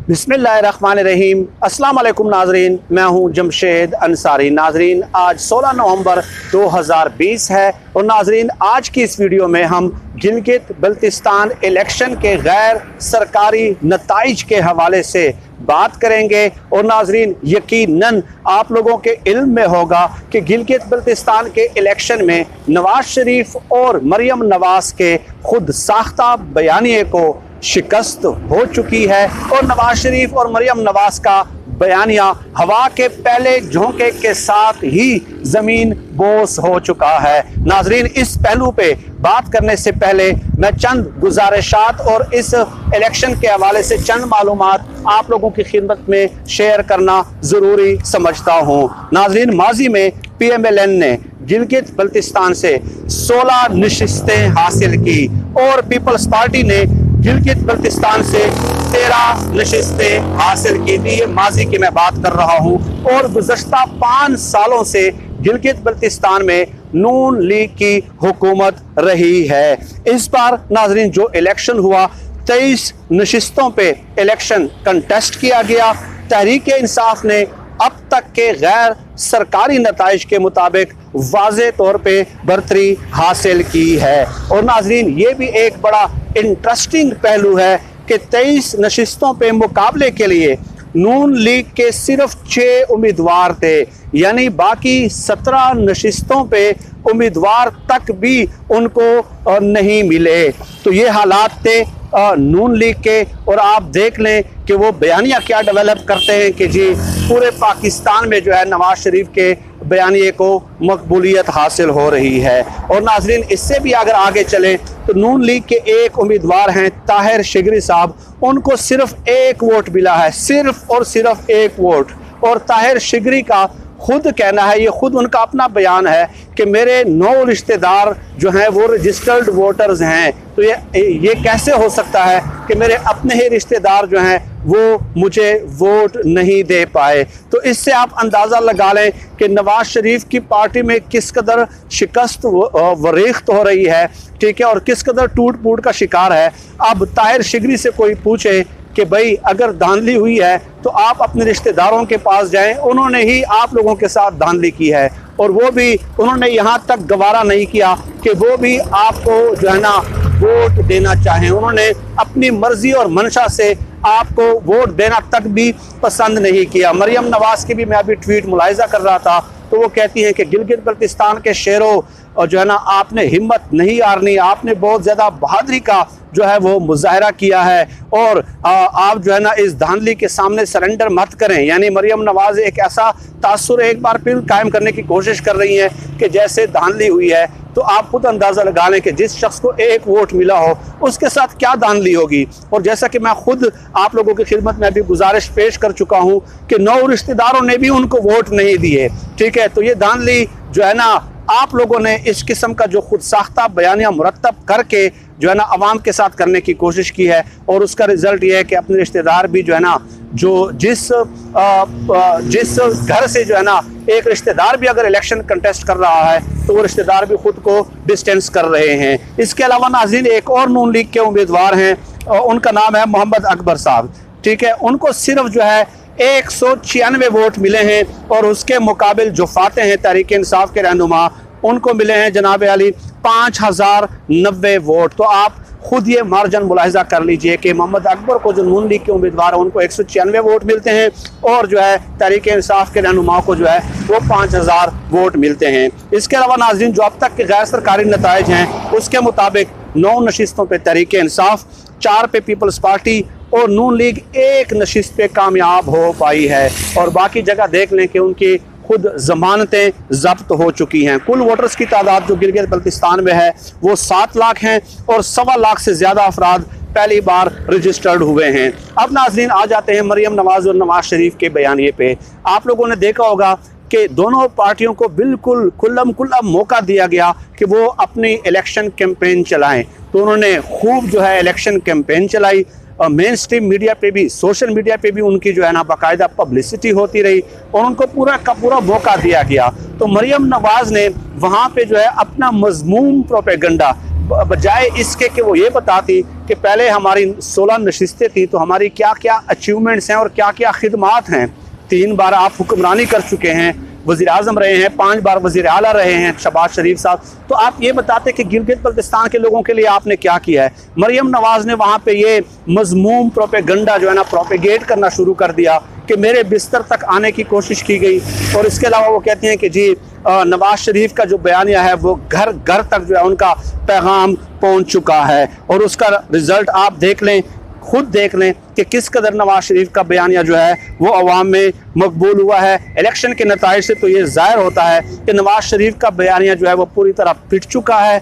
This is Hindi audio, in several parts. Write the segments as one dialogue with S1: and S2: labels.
S1: बिस्मिल्लाहिर्रहमानिर्रहीम। अस्सलाम वालेकुम नाजरीन, मैं हूं जमशेद अंसारी। नाजरीन, आज 16 नवंबर 2020 है और नाजरीन आज की इस वीडियो में हम गिलगित बल्तिस्तान इलेक्शन के गैर सरकारी नताइज के हवाले से बात करेंगे। और नाजरीन यकीनन आप लोगों के इल्म में होगा कि गिलगित बल्तिस्तान के इलेक्शन में नवाज शरीफ और मरियम नवाज के खुद साख्ता बयानिए को शिकस्त हो चुकी है और नवाज शरीफ और मरियम नवाज का बयानिया हवा के पहले झोंके के साथ ही ज़मीन बोस हो चुका है। नाजरीन, इस पहलू पे बात करने से पहले मैं चंद गुजारिशात और इस इलेक्शन के हवाले से चंद मालूमात आप लोगों की खिदमत में शेयर करना ज़रूरी समझता हूँ। नाजरीन, माजी में PMLN ने गिलगित बल्तिस्तान से 16 नशिस्तें हासिल की और पीपल्स पार्टी ने गिलगित बल्तिस्तान से 13 नशिस्तें हासिल की थी। ये माजी की मैं बात कर रहा हूँ और गुज़श्ता 5 सालों से गिलगित बल्तिस्तान में नून लीग की हुकूमत रही है। इस बार नाजरीन जो इलेक्शन हुआ 23 नशिस्तों पे इलेक्शन कंटेस्ट किया गया। तहरीक इंसाफ ने अब तक के गैर सरकारी नताइज के मुताबिक वाज़े तौर पे बरतरी हासिल की है। और नाजरीन ये भी एक बड़ा इंटरेस्टिंग पहलू है कि 23 नशिस्तों पे मुकाबले के लिए नून लीग के सिर्फ 6 उम्मीदवार थे, यानी बाकी 17 नशिस्तों पे उम्मीदवार तक भी उनको नहीं मिले। तो ये हालात थे नून लीग के। और आप देख लें कि वो बयानिया क्या डेवलप करते हैं कि जी पूरे पाकिस्तान में जो है नवाज शरीफ के बयानिए को मकबूलियत हासिल हो रही है। और नाजरीन इससे भी अगर आगे चलें तो नून लीग के एक उम्मीदवार हैं ताहिर शिगरी साहब, उनको सिर्फ 1 वोट मिला है, सिर्फ और सिर्फ 1 वोट। और ताहिर शिगरी का खुद कहना है, ये खुद उनका अपना बयान है कि मेरे 9 रिश्तेदार जो हैं वो रजिस्टर्ड वोटर्स हैं। तो ये कैसे हो सकता है कि मेरे अपने ही रिश्तेदार जो हैं वो मुझे वोट नहीं दे पाए। तो इससे आप अंदाज़ा लगा लें कि नवाज शरीफ की पार्टी में किस कदर शिकस्त वरीख्त हो रही है, ठीक है, और किस कदर टूट फूट का शिकार है। अब ताहिर शिगरी से कोई पूछे कि भाई अगर धांधली हुई है तो आप अपने रिश्तेदारों के पास जाएं, उन्होंने ही आप लोगों के साथ धांधली की है और वो भी उन्होंने यहाँ तक गवारा नहीं किया कि वो भी आपको जो है ना वोट देना चाहें। उन्होंने अपनी मर्जी और मंशा से आपको वोट देना तक भी पसंद नहीं किया। मरियम नवाज की भी मैं अभी ट्वीट मुलाहिजा कर रहा था तो वो कहती हैं कि गिलगित बल्तिस्तान के शेरों और जो है ना आपने हिम्मत नहीं हारनी, आपने बहुत ज़्यादा बहादुरी का जो है वो मुजाहरा किया है और आप जो है ना इस धांधली के सामने सरेंडर मत करें। यानी मरियम नवाज एक ऐसा तासुर एक बार फिर कायम करने की कोशिश कर रही हैं कि जैसे धांधली हुई है। तो आप खुद अंदाज़ा लगा लें कि जिस शख्स को 1 वोट मिला हो उसके साथ क्या धांधली होगी। और जैसा कि मैं खुद आप लोगों की खिदमत में अभी गुजारिश पेश कर चुका हूँ कि 9 रिश्तेदारों ने भी उनको वोट नहीं दिए, ठीक है। तो ये धांधली जो है ना आप लोगों ने इस किस्म का जो खुद साख्ता बयानिया मुरतब करके जो है ना अवाम के साथ करने की कोशिश की है और उसका रिजल्ट ये है कि अपने रिश्तेदार भी जो है ना जो जिस घर से जो है ना एक रिश्तेदार भी अगर इलेक्शन कंटेस्ट कर रहा है तो वो रिश्तेदार भी खुद को डिस्टेंस कर रहे हैं। इसके अलावा नाज़रीन एक और नून लीग के उम्मीदवार हैं, उनका नाम है मोहम्मद अकबर साहब, ठीक है। उनको सिर्फ जो है 196 वोट मिले हैं और उसके मुकाबिल जो फाते हैं तहरीक इंसाफ के रहनुमा उनको मिले हैं जनाब अली 5090 वोट। तो आप खुद ये मार्जिन मुलाहिजा कर लीजिए कि मोहम्मद अकबर को जो नून लीग के उम्मीदवार हैं उनको 196 वोट मिलते हैं और जो है तहरीक इंसाफ के रहनुमाओं को जो है वो 5000 वोट मिलते हैं। इसके अलावा नाज़रीन जो अब तक के गैर सरकारी नताइज हैं उसके मुताबिक 9 नशिस्तों पर तहरीक इंसाफ, 4 पे पीपल्स पार्टी और नून लीग 1 नशिस्त पे कामयाब हो पाई है। और बाकी जगह देख लें कि उनकी खुद ज़मानतें ज़ब्त हो चुकी हैं। कुल वोटर्स की तादाद जो गिलगित बल्तिस्तान में है वो 7 लाख हैं और 1.25 लाख से ज़्यादा अफराद पहली बार रजिस्टर्ड हुए हैं। अब नाज़रीन आ जाते हैं मरियम नवाज और नवाज शरीफ के बयानिए पे। आप लोगों ने देखा होगा कि दोनों पार्टियों को बिल्कुल खुल्लम खुल्ला मौका दिया गया कि वो अपनी इलेक्शन कैंपेन चलाएं। तो उन्होंने खूब जो है इलेक्शन कैंपेन चलाई। मेन स्ट्रीम मीडिया पे भी, सोशल मीडिया पे भी उनकी जो है ना बाकायदा पब्लिसिटी होती रही और उनको पूरा का पूरा मौका दिया गया। तो मरियम नवाज ने वहाँ पे जो है अपना मज़मूम प्रोपेगेंडा बजाय इसके कि वो ये बताती कि पहले हमारी 16 नशिस्तें थी तो हमारी क्या क्या अचीवमेंट्स हैं और क्या क्या खिदमात हैं। 3 बार आप हुक्मरानी कर चुके हैं, वज़ीर आज़म रहे हैं, 5 बार वज़ीर आला रहे हैं शहबाज शरीफ साहब, तो आप ये बताते कि गिलगित बल्तिस्तान के लोगों के लिए आपने क्या किया है। मरियम नवाज ने वहाँ पे ये मज़मूम प्रोपेगंडा जो है ना प्रोपेगेट करना शुरू कर दिया कि मेरे बिस्तर तक आने की कोशिश की गई। और इसके अलावा वो कहती हैं कि जी नवाज शरीफ का जो बयानिया है वो घर घर तक जो है उनका पैगाम पहुँच चुका है, और उसका रिज़ल्ट आप देख लें, खुद देख लें कि किस कदर नवाज शरीफ का बयानिया जो है वो अवाम में मकबूल हुआ है। इलेक्शन के नताइज से तो ये ज़ाहिर होता है कि नवाज शरीफ का बयानिया जो है वो पूरी तरह पिट चुका है,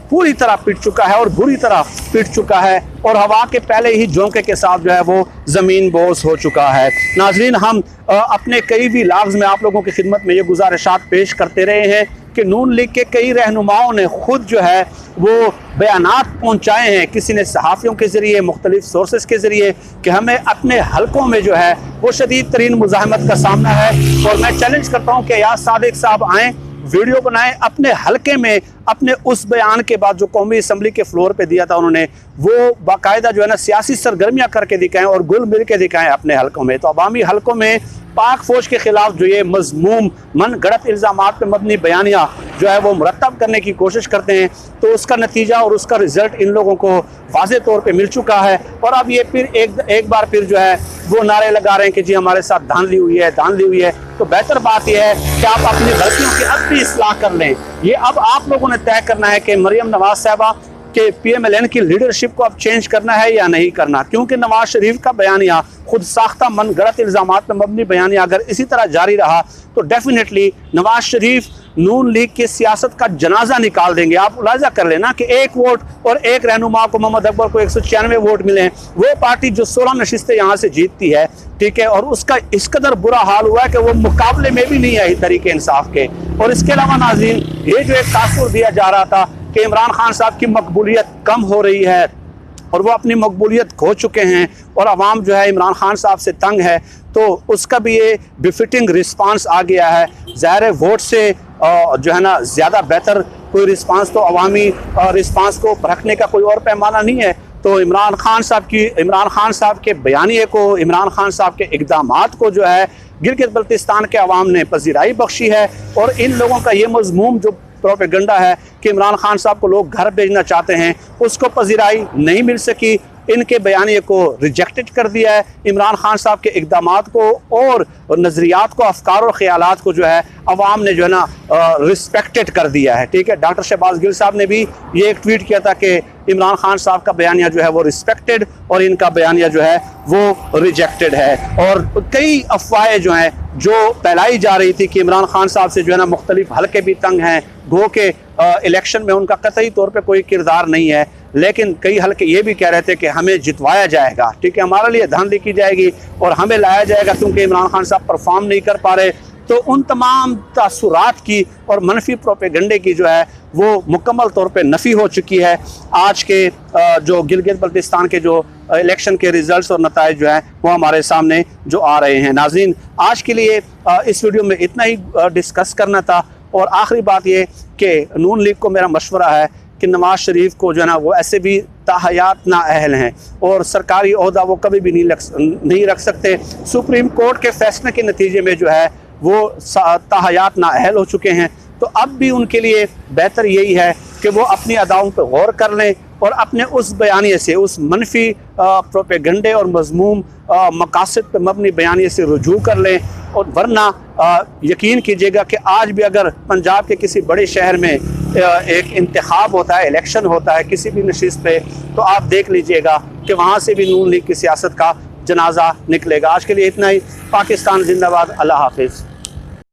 S1: पूरी तरह पिट चुका है और बुरी तरह पिट चुका है, और हवा के पहले ही झोंके के साथ जो है वो ज़मीन बोस हो चुका है। नाज़रीन, हम अपने कई भी व्लॉग्स में आप लोगों की खिदमत में ये गुजारिशात पेश करते रहे हैं कि नून लीग के कई रहनुमाओं ने खुद जो है वो बयानात पहुँचाए हैं, किसी ने सहाफ़ियों के ज़रिए, मुख्तलिफ सोर्सेस के ज़रिए, कि हमें अपने हलकों में जो है वो शदीद तरीन मुज़ाहमत का सामना है। और मैं चैलेंज करता हूँ कि यार सादिक साहब आएँ, वीडियो बनाएं, अपने हलके में अपने उस बयान के बाद जो कौमी असम्बली के फ्लोर पे दिया था उन्होंने, वो बाकायदा जो है ना सियासी सरगर्मियाँ करके दिखाएं और गुल मिल के दिखाएं अपने हलकों में। तो अवामी हलकों में पाक फौज के खिलाफ जो ये मज़मूम मन गढ़त इल्ज़ामात पे मबनी बयानिया जो है वो मुरतब करने की कोशिश करते हैं, तो उसका नतीजा और उसका रिज़ल्ट इन लोगों को वाज़े तौर पे मिल चुका है। और अब ये फिर एक बार फिर जो है वो नारे लगा रहे हैं कि जी हमारे साथ धांधली हुई है, धांधली हुई है। तो बेहतर बात यह है कि आप अपनी गलतियों की अब भी इस्लाह कर लें। ये अब आप लोगों ने तय करना है कि मरियम नवाज साहबा के PMLN की लीडरशिप को अब चेंज करना है या नहीं करना, क्योंकि नवाज शरीफ का बयानिया खुद साख्ता मन गलत इल्ज़ामात पर मबनी बयानिया अगर इसी तरह जारी रहा तो डेफिनेटली नवाज शरीफ नून लीग की सियासत का जनाजा निकाल देंगे। आप मुलाजा कर लेना कि 1 वोट और 1 रहनुमा को, मोहम्मद अकबर को 196 वोट मिले हैं। वो पार्टी जो 16 नशिस्तें यहाँ से जीतती है, ठीक है, और उसका इस कदर बुरा हाल हुआ है कि वो मुकाबले में भी नहीं आई तरीके इंसाफ के। और इसके अलावा नाज़रीन, ये जो एक तासुर दिया जा रहा था कि इमरान खान साहब की मकबूलियत कम हो रही है और वो अपनी मकबूलियत खो चुके हैं और आवाम जो है इमरान खान साहब से तंग है, तो उसका भी ये बिफिटिंग रिस्पांस आ गया है। ज़ाहिर वोट से जो है ना ज़्यादा बेहतर कोई रिस्पांस तो अवामी रिस्पांस को परखने का कोई और पैमाना नहीं है। तो इमरान खान साहब के बयानिए को, इमरान खान साहब के इक़दामात को जो है गिलगित बल्तिस्तान के अवाम ने पजीराई बख्शी है। और इन लोगों का ये मज़मूम जो प्रोपेगंडा है कि इमरान खान साहब को लोग घर भेजना चाहते हैं, उसको पजीराई नहीं मिल सकी। इनके बयानिए को रिजेक्टेड कर दिया है। इमरान खान साहब के इक़दामात को और नज़रियात को, अफकार और ख़यालात को जो है अवाम ने जो है ना रिस्पेक्टेड कर दिया है, ठीक है। डॉक्टर शहबाज गिल साहब ने भी ये एक ट्वीट किया था कि इमरान खान साहब का बयानिया जो है वो रिस्पेक्टेड और इनका बयानिया जो है वो रिजेक्टेड है। और कई अफवाहें जो हैं जो फैलाई जा रही थी कि इमरान खान साहब से जो है ना मुख्तलिफ हलके भी तंग हैं, गो के इलेक्शन में उनका कतई तौर पे कोई किरदार नहीं है, लेकिन कई हलके ये भी कह रहे थे कि हमें जितवाया जाएगा, ठीक है, हमारे लिए धांधली की जाएगी और हमें लाया जाएगा क्योंकि इमरान खान साहब परफॉर्म नहीं कर पा रहे। तो उन तमाम तासुरात की और मनफी प्रोपेगंडे की जो है वो मुकम्मल तौर पे नफ़ी हो चुकी है। आज के जो गिलगित बल्तिस्तान के जो इलेक्शन के रिज़ल्ट्स और नताइज जो हैं वो हमारे सामने जो आ रहे हैं। नाज़रीन, आज के लिए इस वीडियो में इतना ही डिस्कस करना था। और आखिरी बात ये कि नून लीग को मेरा मशवरा है कि नवाज शरीफ को जो है ना वो ऐसे भी ताहयात नाअहल हैं और सरकारी ओहदा वो कभी भी नहीं रख सकते। सुप्रीम कोर्ट के फैसले के नतीजे में जो है वो ताहयात नाअहल हो चुके हैं। तो अब भी उनके लिए बेहतर यही है कि वो अपनी अदाओं पर गौर कर लें और अपने उस बयानिए से, उस मनफी प्रोपेगंडे और मज़मूम मकासद पर मबनी बयानिए से रुजू कर लें। और वरना यकीन कीजिएगा कि आज भी अगर पंजाब के किसी बड़े शहर में एक इंतखाब होता है, इलेक्शन होता है किसी भी नशिस्त पे, तो आप देख लीजिएगा कि वहाँ से भी नून लीग की सियासत का जनाजा निकलेगा। आज के लिए इतना ही। पाकिस्तान जिंदाबाद। अल्लाह हाफिज़।